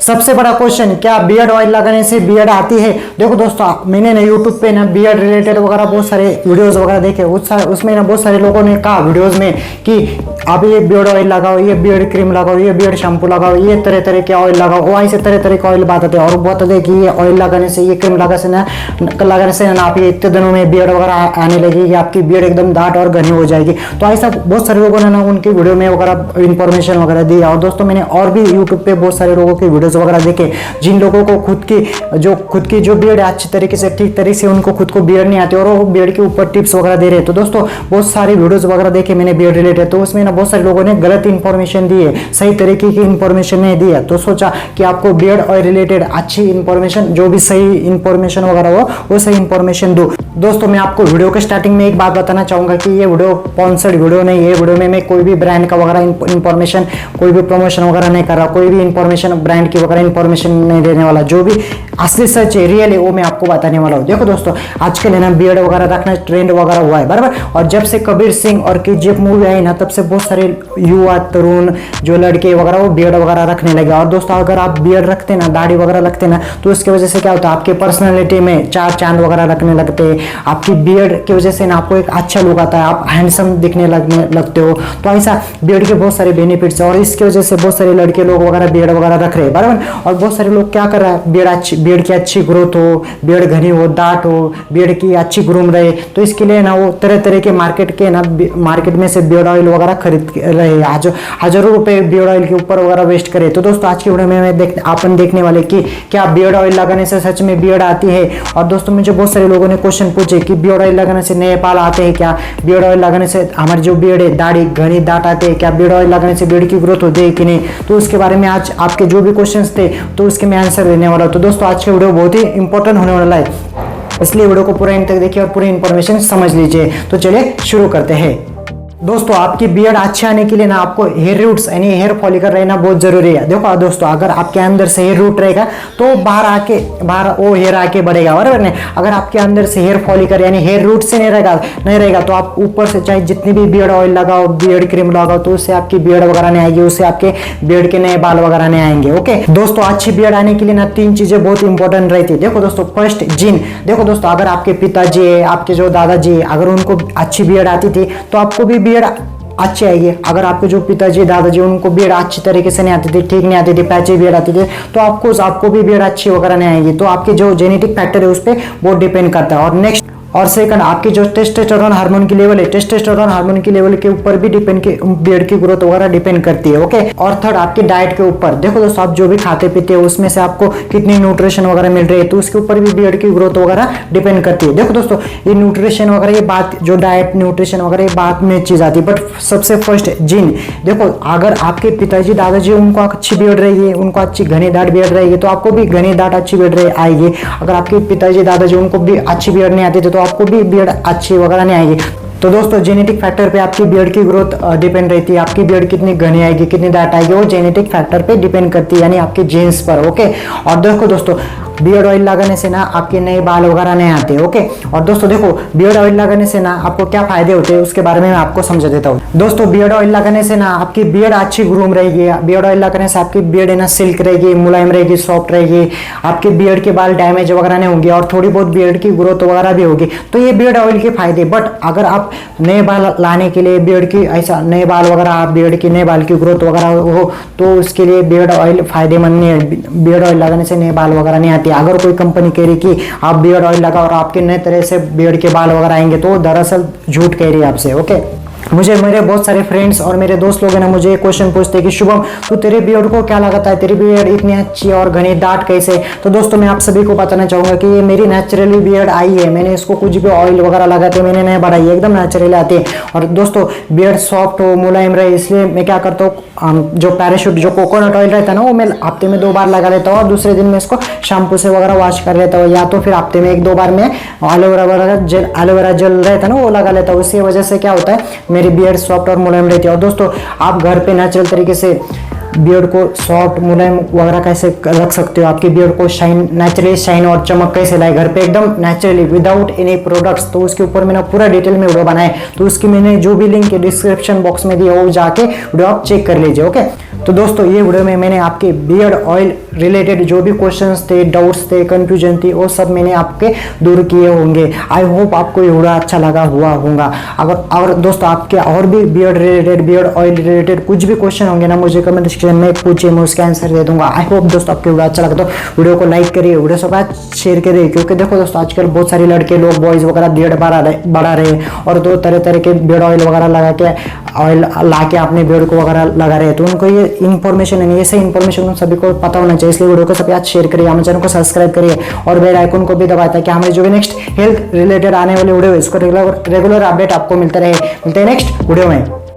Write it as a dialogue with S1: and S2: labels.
S1: सबसे बड़ा क्वेश्चन, क्या बियर्ड ऑयल लगाने से बियर्ड आती है? देखो दोस्तों, मैंने ना यूट्यूब पे ना बियर्ड रिलेटेड वगैरह बहुत सारे वीडियोस वगैरह देखे, उसमें ना बहुत सारे लोगों ने कहा वीडियोस में कि आप ये बियर्ड ऑयल लगाओ, ये बियर्ड क्रीम लगाओ, ये बियर्ड शैम्पू लगाओ, ये तरह तरह के ऑयल लगाओ, वो ऐसे तरह तरह के ऑयल बताते हैं और बताते हैं कि ये ऑयल लगाने से, ये क्रीम लगाने से ना आप ये इतने दिनों में बियर्ड वगैरह आने लगेगी, आपकी बियर्ड एकदम दाट और घनी हो जाएगी। तो ऐसा बहुत सारे लोगों ने ना उनकी वीडियो में वगैरह इंफॉर्मेशन वगैरह दी। और दोस्तों मैंने और भी यूट्यूब पे बहुत सारे लोगों की वीडियोस वगैरह देखे, जिन लोगों को खुद की जो बियर्ड है अच्छी तरीके से ठीक तरीके से उनको खुद को बियर्ड नहीं आती और वो बियर्ड के ऊपर टिप्स वगैरह दे रहे हैं। तो दोस्तों बहुत सारे वीडियोस वगैरह देखे मैंने बियर्ड रिलेटेड, तो उसमें ना बहुत सारे लोगों ने गलत इंफॉर्मेशन दी है, सही तरीके की इंफॉर्मेशन नहीं दी है। तो सोचा कि आपको बियर्ड ऑयल रिलेटेड अच्छी इंफॉर्मेशन, जो भी सही इंफॉर्मेशन वगैरह हो वो सही इंफॉर्मेशन दो। दोस्तों मैं आपको वीडियो के स्टार्टिंग में एक बात बताना चाहूंगा कि ये वीडियो स्पॉन्सर्ड वीडियो नहीं है। वीडियो में मैं कोई भी ब्रांड का वगैरह इंफॉर्मेशन, कोई भी प्रमोशन वगैरह नहीं कर रहा, कोई भी इंफॉर्मेशन ब्रांड की वगैरह इंफॉर्मेशन नहीं देने वाला। जो भी असली सच है, रियल है, वो मैं आपको बताने वाला हूँ। देखो दोस्तों, आजकल है ना बियर्ड वगैरह रखना ट्रेंड वगैरह हुआ है, बराबर। और जब से कबीर सिंह और केजीएफ मूवी आई ना, तब से बहुत सारे युवा तरुण जो लड़के वगैरह वो बियर्ड वगैरह रखने लगे। और दोस्तों अगर आप बियर्ड रखते ना, दाढ़ी वगैरह रखते ना, तो उसकी वजह से क्या होता है, आपके पर्सनैलिटी में चार चांद वगैरह रखने लगते हैं। आपकी बियर्ड की वजह से ना आपको एक अच्छा लुक आता है, आप हैंडसम दिखने लगते हो। तो ऐसा बियर्ड के बहुत सारे बेनिफिट्स है और इसकी वजह से बहुत सारे लड़के लोग वगैरह बियर्ड वगैरह रख रहे हैं, बराबर। और बहुत सारे लोग क्या कर रहा है, बियर्ड की अच्छी ग्रोथ हो, बियर्ड घनी हो, दाट हो, बियर्ड की अच्छी ग्रूम रहे, तो इसके लिए ना वो तरह तरह के मार्केट में से बियर्ड ऑयल वगैरह खरीद रहे हैं, हजारों रुपए बियर्ड ऑयल के ऊपर वगैरह वेस्ट करे। तो दोस्तों आज की वीडियो में अपन देखने वाले कि क्या बियर्ड ऑयल लगाने से सच में बियर्ड आती है। और दोस्तों मुझे बहुत सारे लोगों ने क्वेश्चन पूछे कि बियर्ड ऑयल लगाने से नए बाल आते हैं क्या, बियर्ड ऑयल लगाने से हमारी जो बियर्ड है दाढ़ी घनी दाट आते हैं क्या, बियर्ड ऑयल लगाने से बियर्ड की ग्रोथ होती है कि नहीं। तो उसके बारे में आज आपके जो भी क्वेश्चंस थे तो उसके मैं आंसर देने वाला हूं। तो दोस्तों आज का वीडियो बहुत ही इंपॉर्टेंट होने वाला है, इसलिए वीडियो को पूरा एंड तक देखिए और पूरी इंफॉर्मेशन समझ लीजिए। तो चलिए शुरू करते हैं। दोस्तों आपकी बियर्ड अच्छे आने के लिए ना आपको हेयर रूट्स यानी हेयर फॉलिकल रहना बहुत जरूरी है। देखो दोस्तों, अगर आपके अंदर से हेयर रूट रहेगा तो बाहर वो हेयर आके बढ़ेगा, बराबर नहीं। अगर आपके अंदर से हेयर फॉलिकल यानी हेयर रूट से नहीं रहेगा तो आप ऊपर से चाहे जितनी भी बियर्ड ऑयल लगाओ, बियर्ड क्रीम लगाओ, तो उससे आपकी बियर्ड वगैरह नहीं आएगी, उससे आपके बियर्ड के नए बाल वगैरह नहीं आएंगे। ओके दोस्तों, अच्छी बियर्ड आने के लिए ना 3 चीजें बहुत इंपॉर्टेंट रहती है। देखो दोस्तों, फर्स्ट जीन। देखो दोस्तों, अगर आपके पिताजी है, आपके जो दादाजी है, अगर उनको अच्छी बियर्ड आती थी तो आपको भी बियर्ड अच्छी आएगी। अगर आपके जो पिताजी दादाजी उनको बियर्ड अच्छी तरीके से नहीं आती थी, ठीक नहीं आती थी, पैचे बियर्ड आती थी, तो आपको भी बियर्ड अच्छी वगैरह नहीं आएगी। तो आपके जो जेनेटिक फैक्टर है उस पर बहुत डिपेंड करता है। और नेक्स्ट और सेकंड, आपकी जो टेस्टोस्टेरोन हार्मोन की लेवल है, टेस्टोस्टेरोन हार्मोन की लेवल के ऊपर भी बियर्ड की ग्रोथ वगैरह डिपेंड करती है। ओके और थर्ड, आपकी डाइट के ऊपर। देखो दोस्तों, आप जो भी खाते पीते हो उसमें से आपको कितनी न्यूट्रिशन वगैरह मिल रही है, तो उसके ऊपर भी बियर्ड की ग्रोथ वगैरह डिपेंड करती है। देखो दोस्तों, ये न्यूट्रिशन वगैरह ये बात, जो डाइट न्यूट्रिशन वगैरह ये बात में चीज आती है, बट सबसे फर्स्ट जीन। देखो अगर आपके पिताजी दादाजी उनको अच्छी बियर्ड रहेगी, उनको अच्छी घनी दाट बियर्ड रहेगी, तो आपको भी घनी दाट अच्छी बियर्ड आएगी। अगर आपके पिताजी दादाजी उनको भी अच्छी बियर्ड नहीं आती थी तो आपको भी बियर्ड अच्छी वगैरह नहीं आएगी। तो दोस्तों जेनेटिक फैक्टर पे आपकी बियर्ड की ग्रोथ डिपेंड रहती है। आपकी बियर्ड कितनी घनी आएगी, कितनी दाट आएगी, वो जेनेटिक फैक्टर पे डिपेंड करती है, यानी आपके जीन्स पर। ओके और देखो दोस्तों, बियर्ड ऑयल लगाने से ना आपके नए बाल वगैरह नहीं आते। ओके और दोस्तों देखो, बियर्ड ऑयल लगाने से ना आपको क्या फायदे होते हैं उसके बारे में मैं आपको समझा देता हूँ। दोस्तों बियर्ड ऑयल लगाने से ना आपकी बियर्ड अच्छी ग्रूम रहेगी। बियर्ड ऑयल लगाने से आपकी बियर्ड है ना सिल्क रहेगी, मुलायम रहेगी, सॉफ्ट रहेगी, आपके बियर्ड के बाल डैमेज वगैरह नहीं होंगे और थोड़ी बहुत बियर्ड की ग्रोथ वगैरह भी होगी। तो ये बियर्ड ऑयल के फायदे। बट अगर आप नए बाल लाने के लिए बियर्ड की ऐसा नए बाल वगैरह, आप बियर्ड की नए बाल की ग्रोथ वगैरह हो, तो उसके लिए बियर्ड ऑयल फायदेमंद नहीं है। बियर्ड ऑयल लगाने से नए बाल वगैरह नहीं आती। अगर कोई कंपनी कह रही कि आप बियर्ड ऑयल लगाओ और आपके नए तरह से बियर्ड के बाल वगैरह आएंगे, तो दरअसल झूठ कह रही है आपसे। ओके मुझे मेरे बहुत सारे फ्रेंड्स और मेरे दोस्त लोग हैं ना मुझे क्वेश्चन पूछते हैं कि शुभम तू तेरे बियर्ड को क्या लगाता है, तेरी बियर्ड इतनी अच्छी और घनी दाट कैसे। तो दोस्तों मैं आप सभी को बताना चाहूंगा कि ये मेरी नेचुरली बियर्ड आई है। मैंने इसको कुछ भी ऑयल वगैरह लगा के मैंने नहीं बढ़ाई है, एकदम नेचुरली आती है। और दोस्तों बियर्ड सॉफ्ट हो, मुलायम रहे, इसलिए मैं क्या करता हूँ, जो पैराशूट जो कोकोनट ऑयल रहता है ना, वो मैं हफ्ते में 2 बार लगा लेता हूँ और दूसरे दिन में इसको शैम्पू से वगैरह वॉश कर लेता हूँ, या तो फिर हफ्ते में 1-2 बार में एलोवेरा जेल रहता है ना वो लगा लेता हूँ। इसकी वजह से क्या होता है, मेरी बियर्ड सॉफ्ट और मुलायम रहती है। और दोस्तों आप घर पे नेचुरल तरीके से बियर्ड को सॉफ्ट मुलायम वगैरह कैसे रख सकते हो, आपकी बियर्ड को शाइन नेचुरली शाइन और चमक कैसे लाए घर पे एकदम नेचुरली विदाउट एनी प्रोडक्ट्स, तो उसके ऊपर मैंने पूरा डिटेल में वीडियो बनाया है। तो उसकी मैंने जो भी लिंक डिस्क्रिप्शन बॉक्स में दी है वो जाके वीडियो आप चेक कर लीजिए। ओके तो दोस्तों ये वीडियो में मैंने आपके बियर्ड ऑयल रिलेटेड जो भी क्वेश्चंस थे, डाउट्स थे, कंफ्यूजन थी, वो सब मैंने आपके दूर किए होंगे। आई होप आपको ये वीडियो अच्छा लगा हुआ होगा। अगर दोस्तों आपके और भी beard related, beard oil related कुछ भी क्वेश्चन होंगे ना, मुझे कमेंट सेक्शन में पूछिए, मैं उसका आंसर दे दूंगा। आई होप दोस्तों आपको वीडियो अच्छा लगा तो वीडियो को लाइक करिए, वीडियो सब शेयर करिए, क्योंकि देखो दोस्तों आजकल बहुत सारे लड़के लोग, बॉयज वगैरह बियर्ड बढ़ा रहे हैं और दो तरह तरह के बियर्ड ऑयल वगैरह लगा के, ऑयल ला के अपने बियर्ड को वगैरह लगा रहे हैं। तो उनको ये इन्फॉर्मेशन है, ये सही इन्फॉर्मेशन उन सभी को पता होना चाहिए। इसलिए वीडियो को सब आज शेयर करिए, हमारे चैनल को सब्सक्राइब करिए और बेल आइकन को भी दबाएं, ताकि हमारे जो भी नेक्स्ट हेल्थ रिलेटेड आने वाले वीडियो इसको रेगुलर अपडेट आपको मिलते रहे। मिलते हैं नेक्स्ट वीडियो में।